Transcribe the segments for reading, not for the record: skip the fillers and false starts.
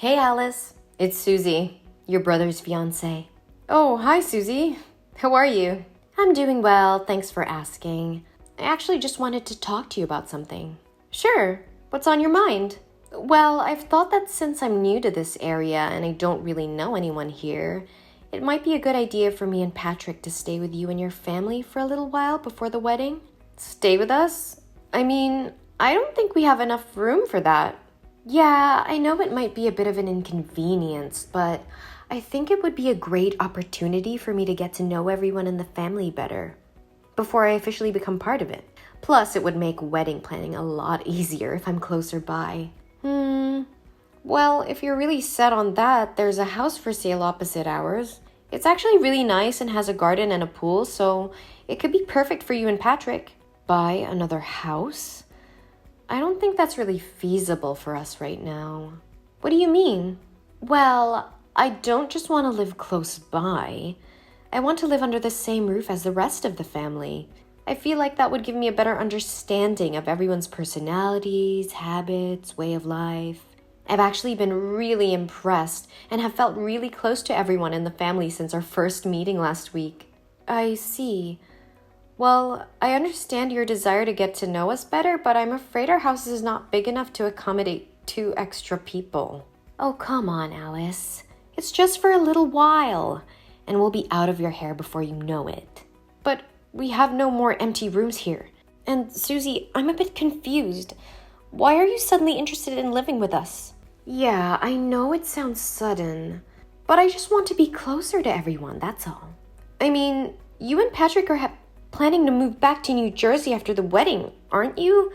Hey Alice, it's Susie, your brother's fiancée. Oh, hi Susie. How are you? I'm doing well, thanks for asking. I actually just wanted to talk to you about something. Sure, what's on your mind? Well, I've thought that since I'm new to this area and I don't really know anyone here, it might be a good idea for me and Patrick to stay with you and your family for a little while before the wedding. Stay with us? I mean, I don't think we have enough room for that. Yeah, I know it might be a bit of an inconvenience, but I think it would be a great opportunity for me to get to know everyone in the family better before I officially become part of it. Plus, it would make wedding planning a lot easier if I'm closer by. Well, if you're really set on that, there's a house for sale opposite ours. It's actually really nice and has a garden and a pool, so it could be perfect for you and Patrick. Buy another house? I don't think that's really feasible for us right now. What do you mean? Well, I don't just want to live close by. I want to live under the same roof as the rest of the family. I feel like that would give me a better understanding of everyone's personalities, habits, way of life. I've actually been really impressed and have felt really close to everyone in the family since our first meeting last week. I see. Well, I understand your desire to get to know us better, but I'm afraid our house is not big enough to accommodate 2 extra people. Oh, come on, Alice. It's just for a little while, and we'll be out of your hair before you know it. But we have no more empty rooms here. And Susie, I'm a bit confused. Why are you suddenly interested in living with us? Yeah, I know it sounds sudden, but I just want to be closer to everyone, that's all. I mean, you and Patrick are planning to move back to New Jersey after the wedding, aren't you?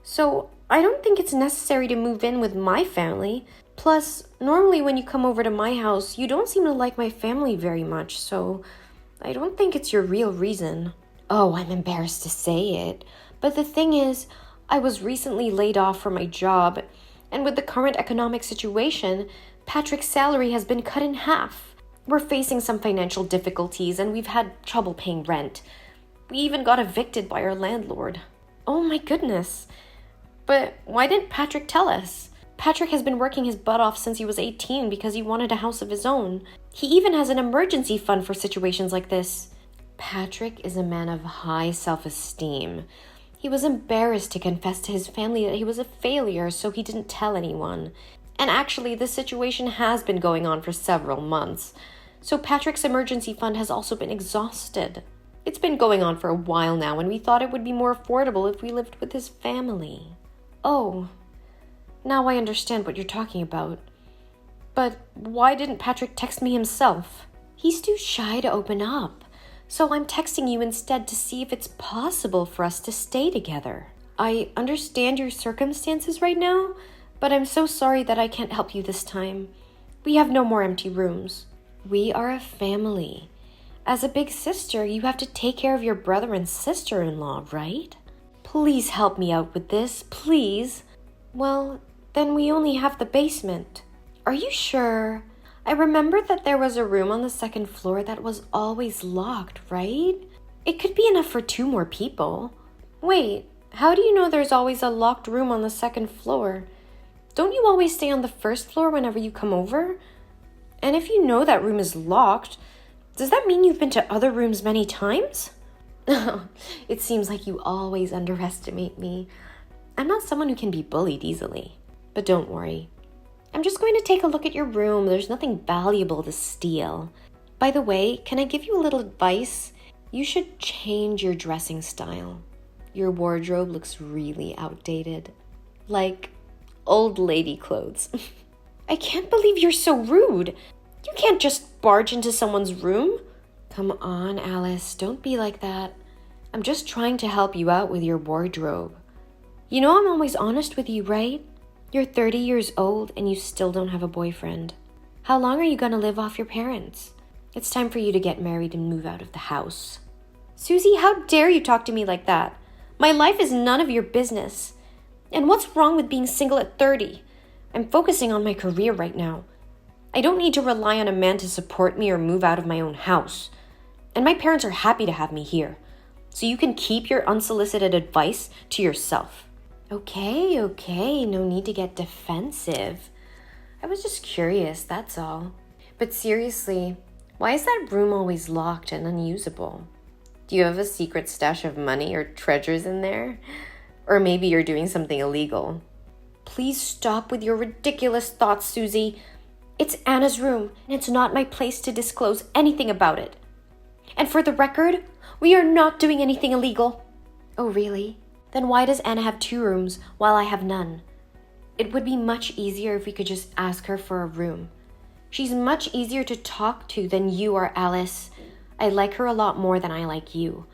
So I don't think it's necessary to move in with my family. Plus, normally when you come over to my house, you don't seem to like my family very much, so I don't think it's your real reason. Oh, I'm embarrassed to say it, but the thing is, I was recently laid off from my job, and with the current economic situation, Patrick's salary has been cut in half. We're facing some financial difficulties, and we've had trouble paying rent. We even got evicted by our landlord. Oh my goodness. But why didn't Patrick tell us? Patrick has been working his butt off since he was 18 because he wanted a house of his own. He even has an emergency fund for situations like this. Patrick is a man of high self-esteem. He was embarrassed to confess to his family that he was a failure, so he didn't tell anyone. And actually, this situation has been going on for several months. So Patrick's emergency fund has also been exhausted. It's been going on for a while now, and we thought it would be more affordable if we lived with his family. Oh, now I understand what you're talking about. But why didn't Patrick text me himself? He's too shy to open up, so I'm texting you instead to see if it's possible for us to stay together. I understand your circumstances right now, but I'm so sorry that I can't help you this time. We have no more empty rooms. We are a family. As a big sister, you have to take care of your brother and sister-in-law, right? Please help me out with this, please. Well, then we only have the basement. Are you sure? I remember that there was a room on the 2nd floor that was always locked, right? It could be enough for 2 more people. Wait, how do you know there's always a locked room on the 2nd floor? Don't you always stay on the 1st floor whenever you come over? And if you know that room is locked, does that mean you've been to other rooms many times? It seems like you always underestimate me. I'm not someone who can be bullied easily. But don't worry. I'm just going to take a look at your room. There's nothing valuable to steal. By the way, can I give you a little advice? You should change your dressing style. Your wardrobe looks really outdated. Like old lady clothes. I can't believe you're so rude. You can't just barge into someone's room. Come on, Alice, don't be like that. I'm just trying to help you out with your wardrobe. You know I'm always honest with you, right? You're 30 years old and you still don't have a boyfriend. How long are you going to live off your parents? It's time for you to get married and move out of the house. Susie, how dare you talk to me like that? My life is none of your business. And what's wrong with being single at 30? I'm focusing on my career right now. I don't need to rely on a man to support me or move out of my own house. And my parents are happy to have me here. So you can keep your unsolicited advice to yourself. Okay, no need to get defensive. I was just curious, that's all. But seriously, why is that room always locked and unusable? Do you have a secret stash of money or treasures in there? Or maybe you're doing something illegal. Please stop with your ridiculous thoughts, Susie. It's Anna's room, and it's not my place to disclose anything about it. And for the record, we are not doing anything illegal. Oh, really? Then why does Anna have 2 rooms while I have none? It would be much easier if we could just ask her for a room. She's much easier to talk to than you are, Alice. I like her a lot more than I like you.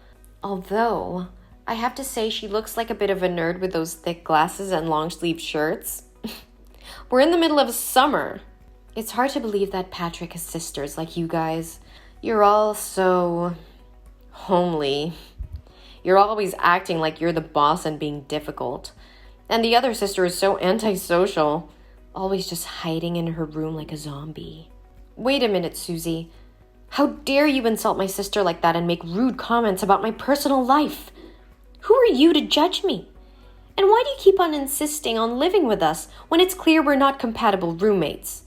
Although, I have to say she looks like a bit of a nerd with those thick glasses and long-sleeve shirts. We're in the middle of summer. It's hard to believe that Patrick has sisters like you guys. You're all so homely. You're always acting like you're the boss and being difficult. And the other sister is so antisocial, always just hiding in her room like a zombie. Wait a minute, Susie. How dare you insult my sister like that and make rude comments about my personal life? Who are you to judge me? And why do you keep on insisting on living with us when it's clear we're not compatible roommates?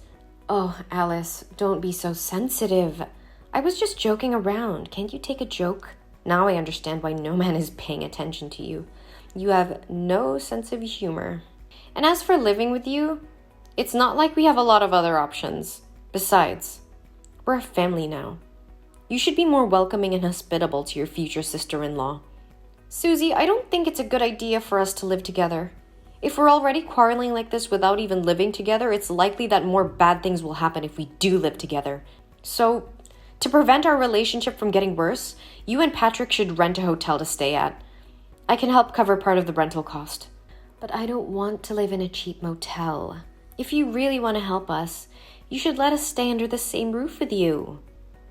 Oh, Alice, don't be so sensitive. I was just joking around. Can't you take a joke? Now I understand why no man is paying attention to you. You have no sense of humor. And as for living with you, it's not like we have a lot of other options. Besides, we're a family now. You should be more welcoming and hospitable to your future sister-in-law. Susie, I don't think it's a good idea for us to live together. If we're already quarreling like this without even living together, it's likely that more bad things will happen if we do live together. So, to prevent our relationship from getting worse, you and Patrick should rent a hotel to stay at. I can help cover part of the rental cost. But I don't want to live in a cheap motel. If you really want to help us, you should let us stay under the same roof with you.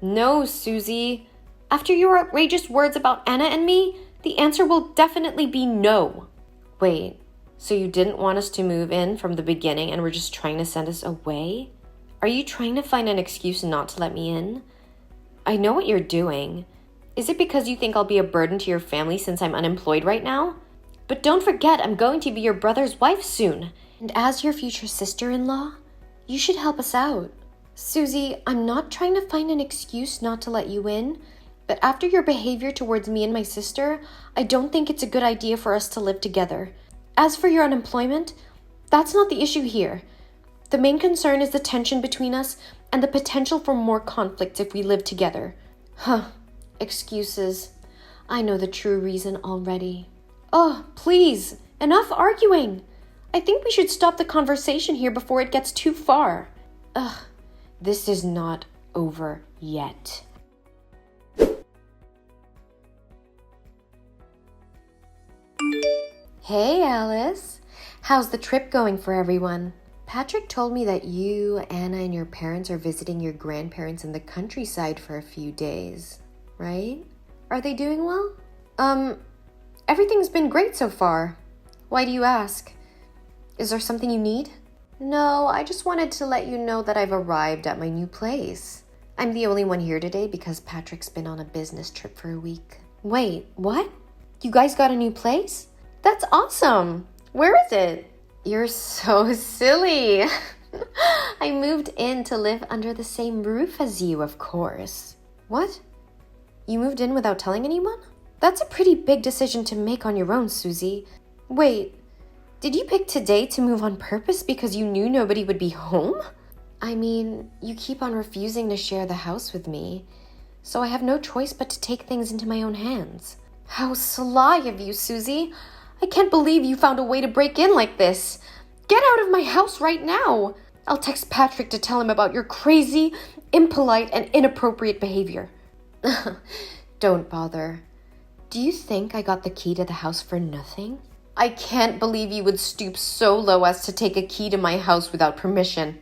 No, Susie. After your outrageous words about Anna and me, the answer will definitely be no. Wait, so you didn't want us to move in from the beginning and were just trying to send us away? Are you trying to find an excuse not to let me in? I know what you're doing. Is it because you think I'll be a burden to your family since I'm unemployed right now? But don't forget, I'm going to be your brother's wife soon. And as your future sister-in-law, you should help us out. Susie, I'm not trying to find an excuse not to let you in, but after your behavior towards me and my sister, I don't think it's a good idea for us to live together. As for your unemployment, that's not the issue here. The main concern is the tension between us and the potential for more conflicts if we live together. Excuses. I know the true reason already. Oh, please, enough arguing. I think we should stop the conversation here before it gets too far. This is not over yet. Hey, Alice. How's the trip going for everyone? Patrick told me that you, Anna, and your parents are visiting your grandparents in the countryside for a few days, right? Are they doing well? Everything's been great so far. Why do you ask? Is there something you need? No, I just wanted to let you know that I've arrived at my new place. I'm the only one here today because Patrick's been on a business trip for a week. Wait, what? You guys got a new place? That's awesome. Where is it? You're so silly. I moved in to live under the same roof as you, of course. What? You moved in without telling anyone? That's a pretty big decision to make on your own, Susie. Wait, did you pick today to move on purpose because you knew nobody would be home? I mean, you keep on refusing to share the house with me, so I have no choice but to take things into my own hands. How sly of you, Susie. I can't believe you found a way to break in like this. Get out of my house right now. I'll text Patrick to tell him about your crazy, impolite, and inappropriate behavior. Don't bother. Do you think I got the key to the house for nothing? I can't believe you would stoop so low as to take a key to my house without permission.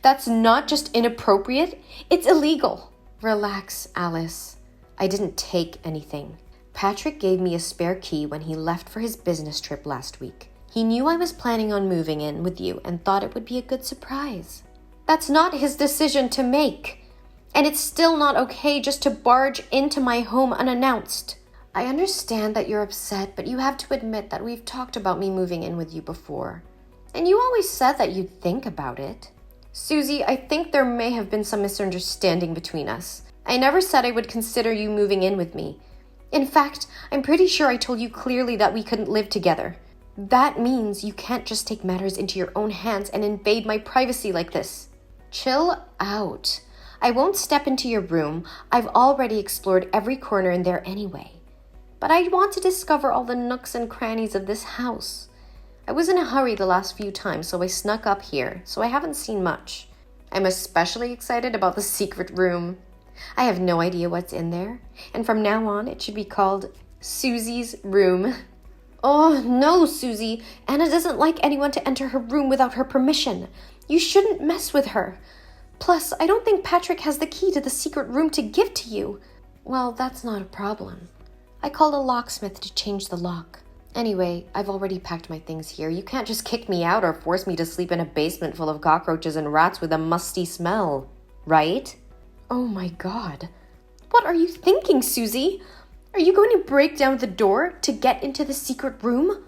That's not just inappropriate, it's illegal. Relax, Alice. I didn't take anything. Patrick gave me a spare key when he left for his business trip last week. He knew I was planning on moving in with you and thought it would be a good surprise. That's not his decision to make. And it's still not okay just to barge into my home unannounced. I understand that you're upset, but you have to admit that we've talked about me moving in with you before. And you always said that you'd think about it. Susie, I think there may have been some misunderstanding between us. I never said I would consider you moving in with me. In fact, I'm pretty sure I told you clearly that we couldn't live together. That means you can't just take matters into your own hands and invade my privacy like this. Chill out. I won't step into your room. I've already explored every corner in there anyway. But I want to discover all the nooks and crannies of this house. I was in a hurry the last few times, so I snuck up here, so I haven't seen much. I'm especially excited about the secret room. I have no idea what's in there, and from now on it should be called Susie's room. Oh, no, Susie. Anna doesn't like anyone to enter her room without her permission. You shouldn't mess with her. Plus, I don't think Patrick has the key to the secret room to give to you. Well, that's not a problem. I called a locksmith to change the lock. Anyway, I've already packed my things here. You can't just kick me out or force me to sleep in a basement full of cockroaches and rats with a musty smell, right? Oh my God. What are you thinking, Susie? Are you going to break down the door to get into the secret room?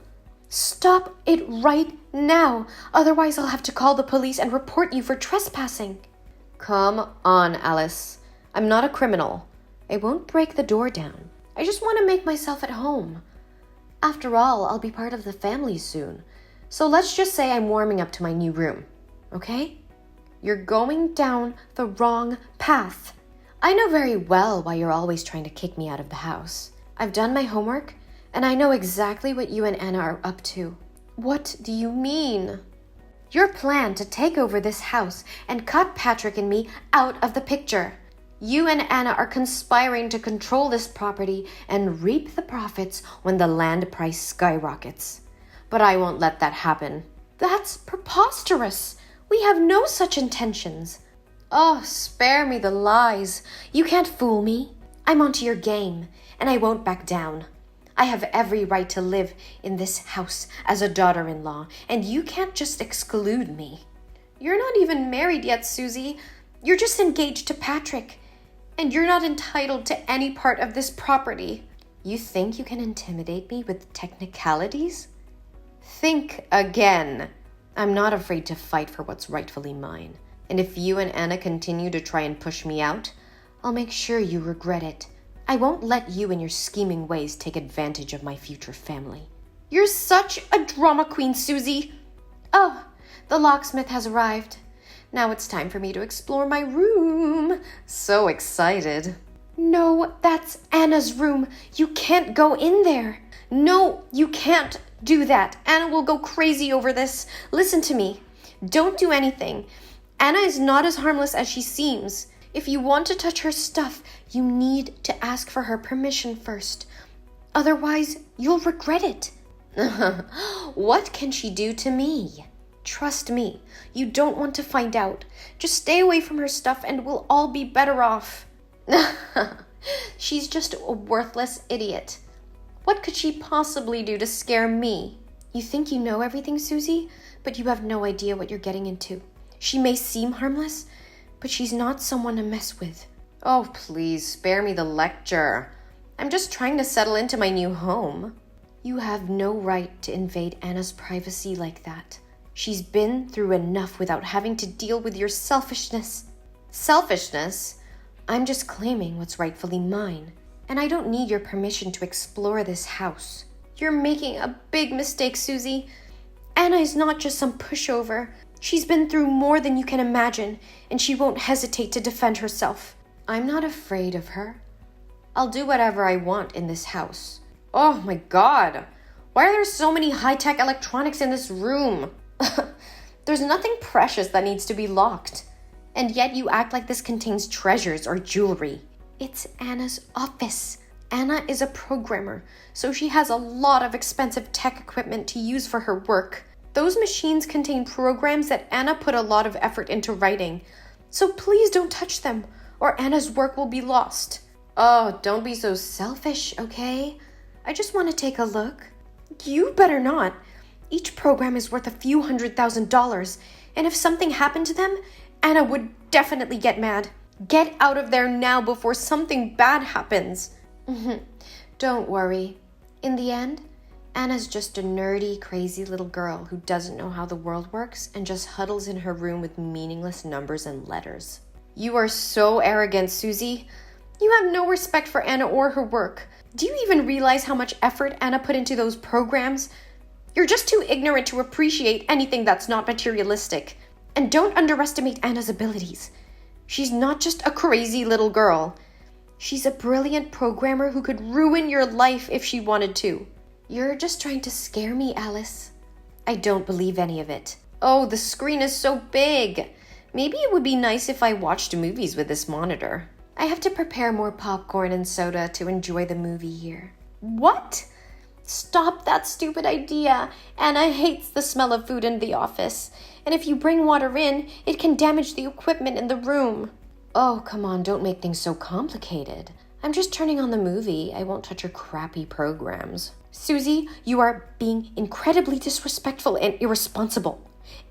Stop it right now. Otherwise, I'll have to call the police and report you for trespassing. Come on, Alice. I'm not a criminal. I won't break the door down. I just want to make myself at home. After all, I'll be part of the family soon. So let's just say I'm warming up to my new room, okay? You're going down the wrong path. I know very well why you're always trying to kick me out of the house. I've done my homework, and I know exactly what you and Anna are up to. What do you mean? Your plan to take over this house and cut Patrick and me out of the picture. You and Anna are conspiring to control this property and reap the profits when the land price skyrockets. But I won't let that happen. That's preposterous. We have no such intentions. Oh, spare me the lies. You can't fool me. I'm onto your game, and I won't back down. I have every right to live in this house as a daughter-in-law, and you can't just exclude me. You're not even married yet, Susie. You're just engaged to Patrick, and you're not entitled to any part of this property. You think you can intimidate me with technicalities? Think again. I'm not afraid to fight for what's rightfully mine. And if you and Anna continue to try and push me out, I'll make sure you regret it. I won't let you and your scheming ways take advantage of my future family. You're such a drama queen, Susie. Oh, the locksmith has arrived. Now it's time for me to explore my room. So excited. No, that's Anna's room. You can't go in there. No, you can't do that. Anna will go crazy over this. Listen to me. Don't do anything. Anna is not as harmless as she seems. If you want to touch her stuff, you need to ask for her permission first. Otherwise, you'll regret it. What can she do to me? Trust me, you don't want to find out. Just stay away from her stuff and we'll all be better off. She's just a worthless idiot. What could she possibly do to scare me? You think you know everything, Susie, but you have no idea what you're getting into. She may seem harmless, but she's not someone to mess with. Oh, please, spare me the lecture. I'm just trying to settle into my new home. You have no right to invade Anna's privacy like that. She's been through enough without having to deal with your selfishness. Selfishness? I'm just claiming what's rightfully mine, and I don't need your permission to explore this house. You're making a big mistake, Susie. Anna is not just some pushover. She's been through more than you can imagine, and she won't hesitate to defend herself. I'm not afraid of her. I'll do whatever I want in this house. Oh my God! Why are there so many high-tech electronics in this room? There's nothing precious that needs to be locked. And yet you act like this contains treasures or jewelry. It's Anna's office. Anna is a programmer, so she has a lot of expensive tech equipment to use for her work. Those machines contain programs that Anna put a lot of effort into writing. So please don't touch them, or Anna's work will be lost. Oh, don't be so selfish, okay? I just want to take a look. You better not. Each program is worth a few $100,000, and if something happened to them, Anna would definitely get mad. Get out of there now before something bad happens. Don't worry. In the end, Anna's just a nerdy, crazy little girl who doesn't know how the world works and just huddles in her room with meaningless numbers and letters. You are so arrogant, Susie. You have no respect for Anna or her work. Do you even realize how much effort Anna put into those programs? You're just too ignorant to appreciate anything that's not materialistic. And don't underestimate Anna's abilities. She's not just a crazy little girl. She's a brilliant programmer who could ruin your life if she wanted to. You're just trying to scare me, Alice. I don't believe any of it. Oh, the screen is so big. Maybe it would be nice if I watched movies with this monitor. I have to prepare more popcorn and soda to enjoy the movie here. What? Stop that stupid idea. Anna hates the smell of food in the office. And if you bring water in, it can damage the equipment in the room. Oh, come on, don't make things so complicated. I'm just turning on the movie. I won't touch your crappy programs. Susie, you are being incredibly disrespectful and irresponsible.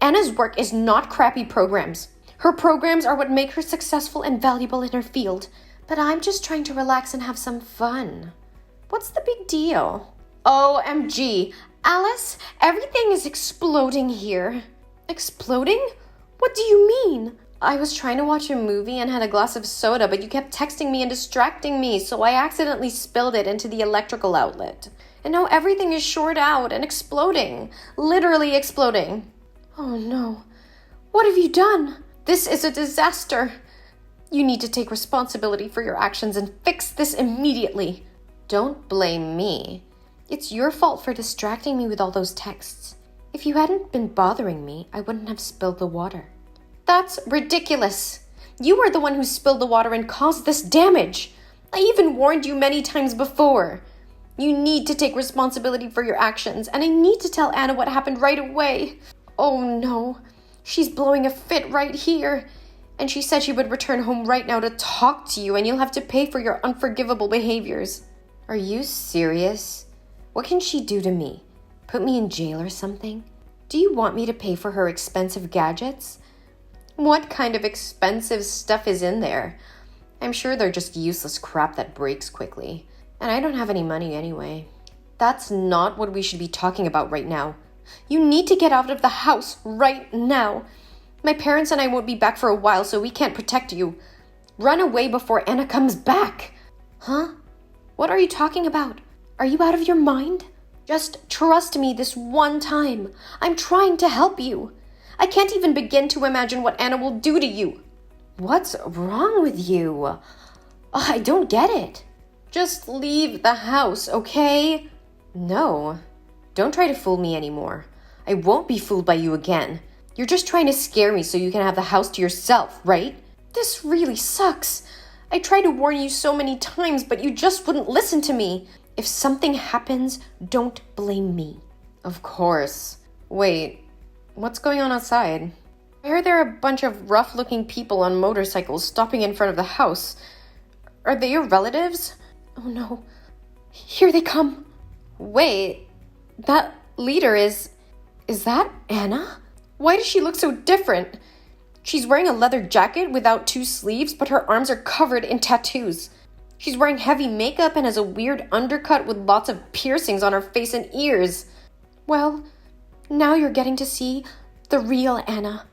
Anna's work is not crappy programs. Her programs are what make her successful and valuable in her field. But I'm just trying to relax and have some fun. What's the big deal? OMG. Alice, everything is exploding here. Exploding? What do you mean? I was trying to watch a movie and had a glass of soda, but you kept texting me and distracting me, so I accidentally spilled it into the electrical outlet. And now everything is short out and exploding. Literally exploding. Oh no. What have you done? This is a disaster. You need to take responsibility for your actions and fix this immediately. Don't blame me. It's your fault for distracting me with all those texts. If you hadn't been bothering me, I wouldn't have spilled the water. That's ridiculous. You are the one who spilled the water and caused this damage. I even warned you many times before. You need to take responsibility for your actions, and I need to tell Anna what happened right away. Oh no, she's blowing a fit right here. And she said she would return home right now to talk to you, and you'll have to pay for your unforgivable behaviors. Are you serious? What can she do to me? Put me in jail or something? Do you want me to pay for her expensive gadgets? What kind of expensive stuff is in there? I'm sure they're just useless crap that breaks quickly. And I don't have any money anyway. That's not what we should be talking about right now. You need to get out of the house right now. My parents and I won't be back for a while, so we can't protect you. Run away before Anna comes back. Huh? What are you talking about? Are you out of your mind? Just trust me this one time. I'm trying to help you. I can't even begin to imagine what Anna will do to you. What's wrong with you? Oh, I don't get it. Just leave the house, okay? No. Don't try to fool me anymore. I won't be fooled by you again. You're just trying to scare me so you can have the house to yourself, right? This really sucks. I tried to warn you so many times, but you just wouldn't listen to me. If something happens, don't blame me. Of course. Wait, what's going on outside? I heard there are a bunch of rough-looking people on motorcycles stopping in front of the house. Are they your relatives? Oh no. Here they come. Wait, that leader is that Anna? Why does she look so different? She's wearing a leather jacket without 2 sleeves, but her arms are covered in tattoos. She's wearing heavy makeup and has a weird undercut with lots of piercings on her face and ears. Well, now you're getting to see the real Anna.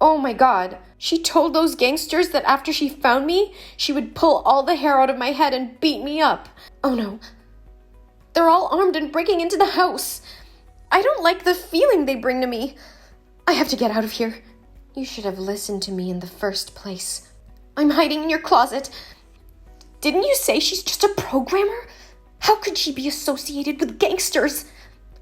Oh my god. She told those gangsters that after she found me, she would pull all the hair out of my head and beat me up. Oh no. They're all armed and breaking into the house. I don't like the feeling they bring to me. I have to get out of here. You should have listened to me in the first place. I'm hiding in your closet. Didn't you say she's just a programmer? How could she be associated with gangsters?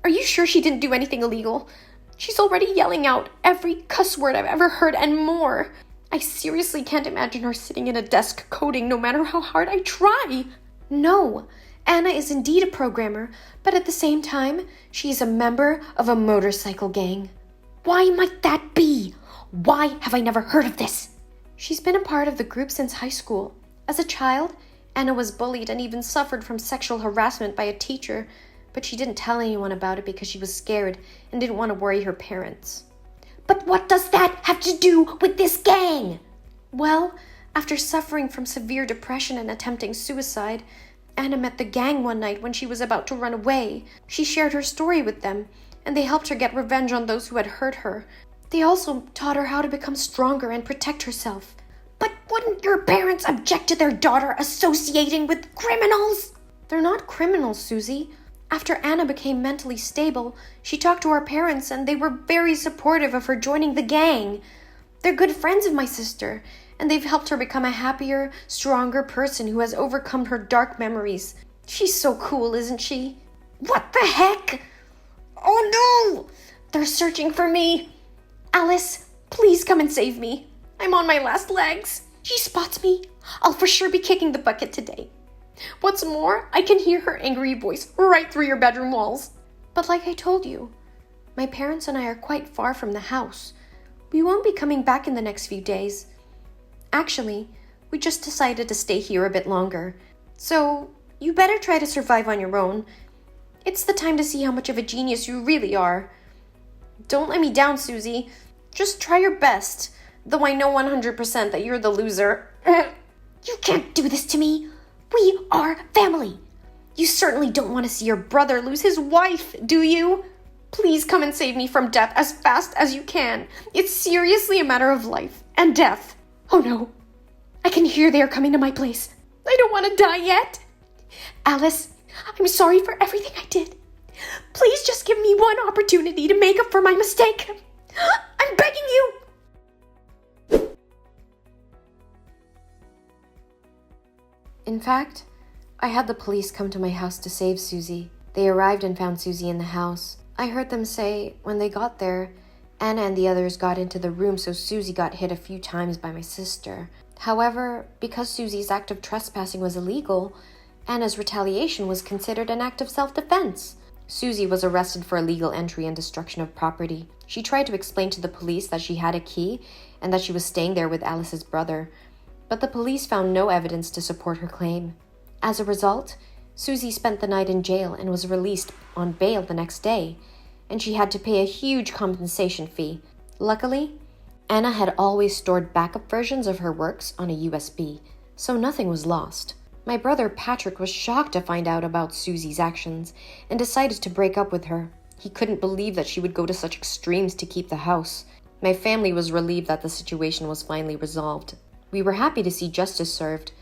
Are you sure she didn't do anything illegal? She's already yelling out every cuss word I've ever heard and more. I seriously can't imagine her sitting in a desk coding no matter how hard I try. No, Anna is indeed a programmer, but at the same time, she is a member of a motorcycle gang. Why might that be? Why have I never heard of this? She's been a part of the group since high school. As a child, Anna was bullied and even suffered from sexual harassment by a teacher, but she didn't tell anyone about it because she was scared and didn't want to worry her parents. But what does that have to do with this gang? Well, after suffering from severe depression and attempting suicide, Anna met the gang one night when she was about to run away. She shared her story with them, and they helped her get revenge on those who had hurt her. They also taught her how to become stronger and protect herself. But wouldn't your parents object to their daughter associating with criminals? They're not criminals, Susie. After Anna became mentally stable, she talked to our parents and they were very supportive of her joining the gang. They're good friends of my sister, and they've helped her become a happier, stronger person who has overcome her dark memories. She's so cool, isn't she? What the heck? Oh no! They're searching for me. Alice, please come and save me. I'm on my last legs. She spots me. I'll for sure be kicking the bucket today. What's more, I can hear her angry voice right through your bedroom walls. But like I told you, my parents and I are quite far from the house. We won't be coming back in the next few days. Actually, we just decided to stay here a bit longer. So, you better try to survive on your own. It's the time to see how much of a genius you really are. Don't let me down, Susie. Just try your best, though I know 100% that you're the loser. You can't do this to me. We are family. You certainly don't want to see your brother lose his wife, do you? Please come and save me from death as fast as you can. It's seriously a matter of life and death. Oh no, I can hear they are coming to my place. I don't want to die yet. Alice, I'm sorry for everything I did. Please just give me one opportunity to make up for my mistake. I'm begging you. In fact, I had the police come to my house to save Susie. They arrived and found Susie in the house. I heard them say, when they got there, Anna and the others got into the room, so Susie got hit a few times by my sister. However, because Susie's act of trespassing was illegal, Anna's retaliation was considered an act of self-defense. Susie was arrested for illegal entry and destruction of property. She tried to explain to the police that she had a key and that she was staying there with Alice's brother, but the police found no evidence to support her claim. As a result, Susie spent the night in jail and was released on bail the next day, and she had to pay a huge compensation fee. Luckily, Anna had always stored backup versions of her works on a USB, so nothing was lost. My brother Patrick was shocked to find out about Susie's actions and decided to break up with her. He couldn't believe that she would go to such extremes to keep the house. My family was relieved that the situation was finally resolved. We were happy to see justice served,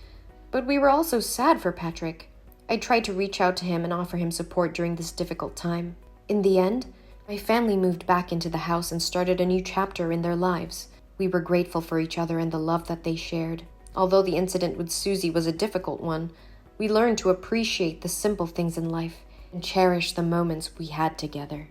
but we were also sad for Patrick. I tried to reach out to him and offer him support during this difficult time. In the end, my family moved back into the house and started a new chapter in their lives. We were grateful for each other and the love that they shared. Although the incident with Susie was a difficult one, we learned to appreciate the simple things in life and cherish the moments we had together.